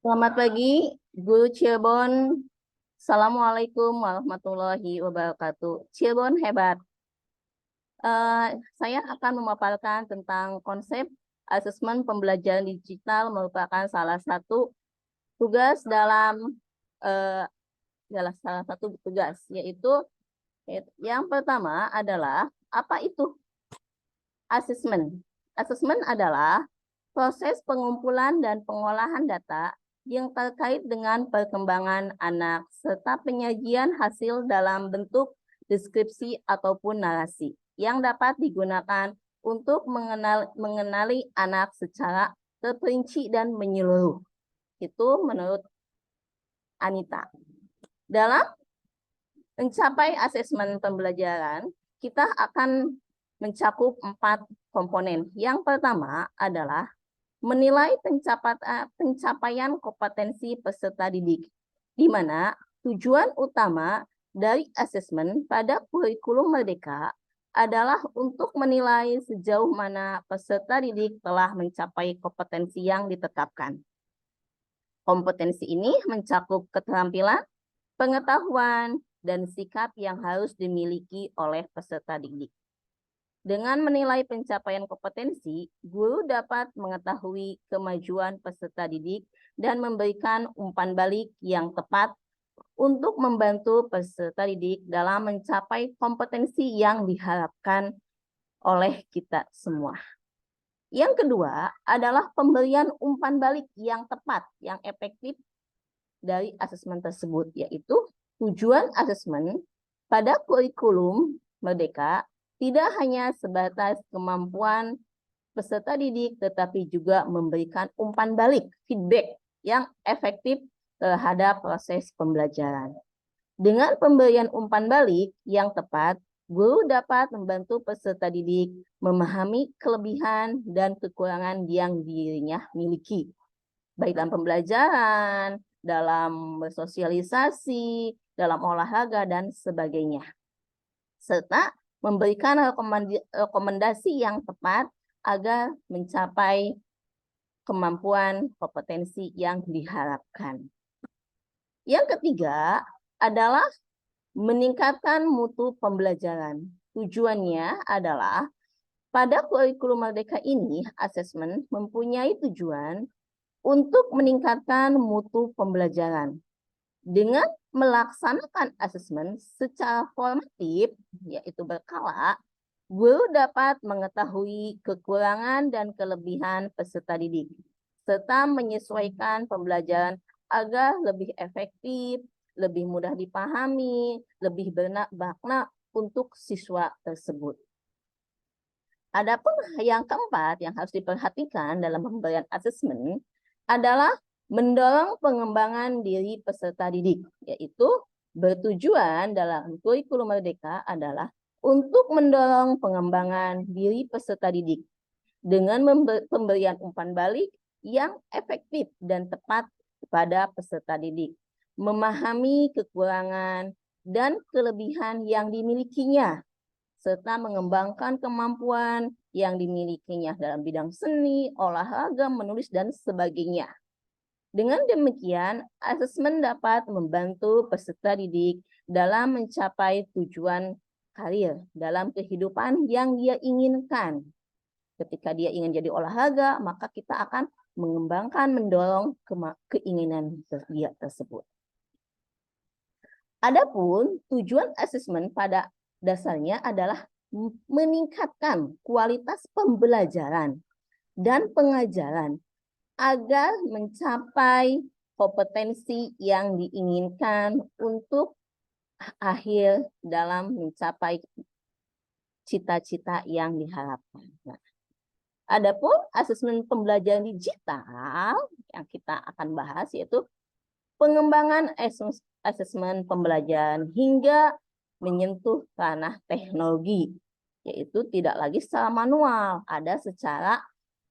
Selamat pagi, Guru Cirebon. Assalamualaikum warahmatullahi wabarakatuh. Cirebon hebat. Eh, saya akan memaparkan tentang konsep asesmen pembelajaran digital merupakan salah satu tugas eh, salah satu tugas, yaitu yang pertama adalah apa itu asesmen? Asesmen adalah proses pengumpulan dan pengolahan data yang terkait dengan perkembangan anak serta penyajian hasil dalam bentuk deskripsi ataupun narasi yang dapat digunakan untuk mengenali anak secara terperinci dan menyeluruh. Itu menurut Anita. Dalam mencapai asesmen pembelajaran, kita akan mencakup 4 komponen. Yang pertama adalah menilai pencapaian kompetensi peserta didik, di mana tujuan utama dari asesmen pada kurikulum Merdeka adalah untuk menilai sejauh mana peserta didik telah mencapai kompetensi yang ditetapkan. Kompetensi ini mencakup keterampilan, pengetahuan, dan sikap yang harus dimiliki oleh peserta didik. Dengan menilai pencapaian kompetensi, guru dapat mengetahui kemajuan peserta didik dan memberikan umpan balik yang tepat untuk membantu peserta didik dalam mencapai kompetensi yang diharapkan oleh kita semua. Yang kedua adalah pemberian umpan balik yang tepat, yang efektif dari asesmen tersebut, yaitu tujuan asesmen pada kurikulum Merdeka tidak hanya sebatas kemampuan peserta didik, tetapi juga memberikan umpan balik, feedback yang efektif terhadap proses pembelajaran. Dengan pemberian umpan balik yang tepat, guru dapat membantu peserta didik memahami kelebihan dan kekurangan yang dirinya miliki, baik dalam pembelajaran, dalam bersosialisasi, dalam olahraga, dan sebagainya. Serta memberikan rekomendasi yang tepat agar mencapai kemampuan kompetensi yang diharapkan. Yang ketiga adalah meningkatkan mutu pembelajaran. Tujuannya adalah pada kurikulum Merdeka ini, asesmen mempunyai tujuan untuk meningkatkan mutu pembelajaran. Dengan melaksanakan asesmen secara formatif, yaitu berkala, guru dapat mengetahui kekurangan dan kelebihan peserta didik, serta menyesuaikan pembelajaran agar lebih efektif, lebih mudah dipahami, lebih bermakna untuk siswa tersebut. Adapun yang keempat yang harus diperhatikan dalam pemberian asesmen adalah mendorong pengembangan diri peserta didik, yaitu bertujuan dalam kurikulum Merdeka adalah untuk mendorong pengembangan diri peserta didik dengan pemberian umpan balik yang efektif dan tepat kepada peserta didik, memahami kekurangan dan kelebihan yang dimilikinya, serta mengembangkan kemampuan yang dimilikinya dalam bidang seni, olahraga, menulis, dan sebagainya. Dengan demikian, asesmen dapat membantu peserta didik dalam mencapai tujuan karir dalam kehidupan yang dia inginkan. Ketika dia ingin jadi olahraga, maka kita akan mengembangkan, mendorong keinginan dia tersebut. Adapun tujuan asesmen pada dasarnya adalah meningkatkan kualitas pembelajaran dan pengajaran agar mencapai kompetensi yang diinginkan untuk akhir dalam mencapai cita-cita yang diharapkan. Nah, adapun asesmen pembelajaran digital yang kita akan bahas yaitu pengembangan asesmen pembelajaran hingga menyentuh ranah teknologi, yaitu tidak lagi secara manual, ada secara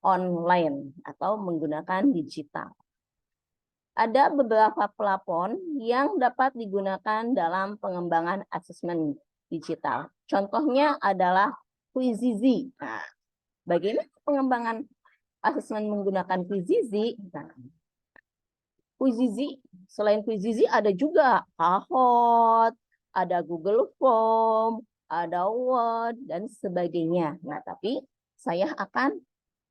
online atau menggunakan digital. Ada beberapa plafon yang dapat digunakan dalam pengembangan asesmen digital. Contohnya adalah Quizizi. Nah, bagaimana pengembangan asesmen menggunakan Quizizi? Nah, Quizizi, selain Quizizi ada juga Kahoot, ada Google Form, ada Word, dan sebagainya. Nah, tapi saya akan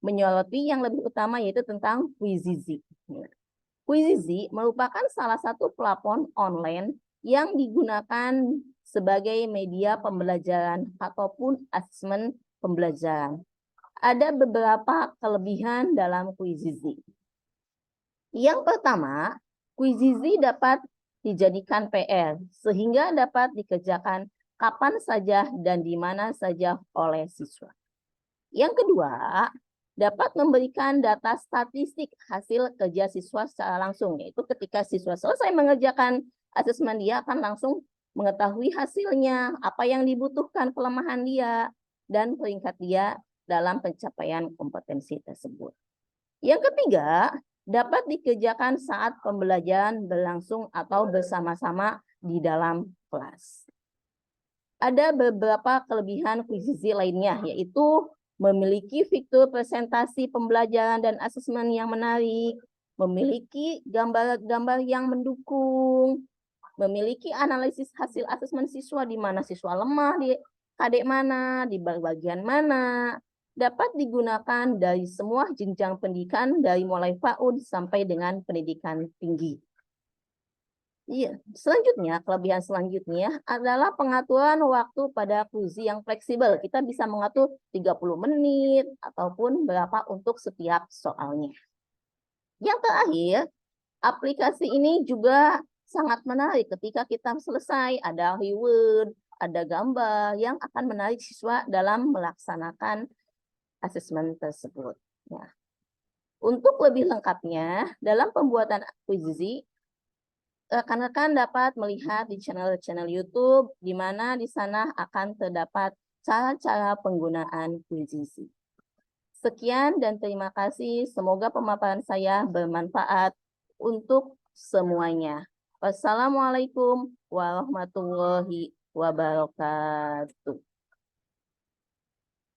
menyoroti yang lebih utama yaitu tentang Quizizi. Nah, Quizizi merupakan salah satu platform online yang digunakan sebagai media pembelajaran ataupun asesmen pembelajaran. Ada beberapa kelebihan dalam Quizizi. Yang pertama, Quizizi dapat dijadikan PR sehingga dapat dikerjakan kapan saja dan di mana saja oleh siswa. Yang kedua, dapat memberikan data statistik hasil kerja siswa secara langsung, yaitu ketika siswa selesai mengerjakan asesmen dia akan langsung mengetahui hasilnya, apa yang dibutuhkan, kelemahan dia, dan peringkat dia dalam pencapaian kompetensi tersebut. Yang ketiga, dapat dikerjakan saat pembelajaran berlangsung atau bersama-sama di dalam kelas. Ada beberapa kelebihan Quizizi lainnya, yaitu memiliki fitur presentasi pembelajaran dan asesmen yang menarik, memiliki gambar-gambar yang mendukung, memiliki analisis hasil asesmen siswa di mana siswa lemah, di KD mana, di bagian mana, dapat digunakan dari semua jenjang pendidikan dari mulai PAUD sampai dengan pendidikan tinggi. Iya, selanjutnya, kelebihan selanjutnya adalah pengaturan waktu pada Quizizi yang fleksibel. Kita bisa mengatur 30 menit ataupun berapa untuk setiap soalnya. Yang terakhir, aplikasi ini juga sangat menarik ketika kita selesai, ada reward, ada gambar yang akan menarik siswa dalam melaksanakan asesmen tersebut. Ya. Untuk lebih lengkapnya, dalam pembuatan Quizizi, rekan-rekan dapat melihat di channel-channel YouTube, di mana di sana akan terdapat cara-cara penggunaan Quizizi. Sekian dan terima kasih. Semoga pemaparan saya bermanfaat untuk semuanya. Wassalamualaikum warahmatullahi wabarakatuh.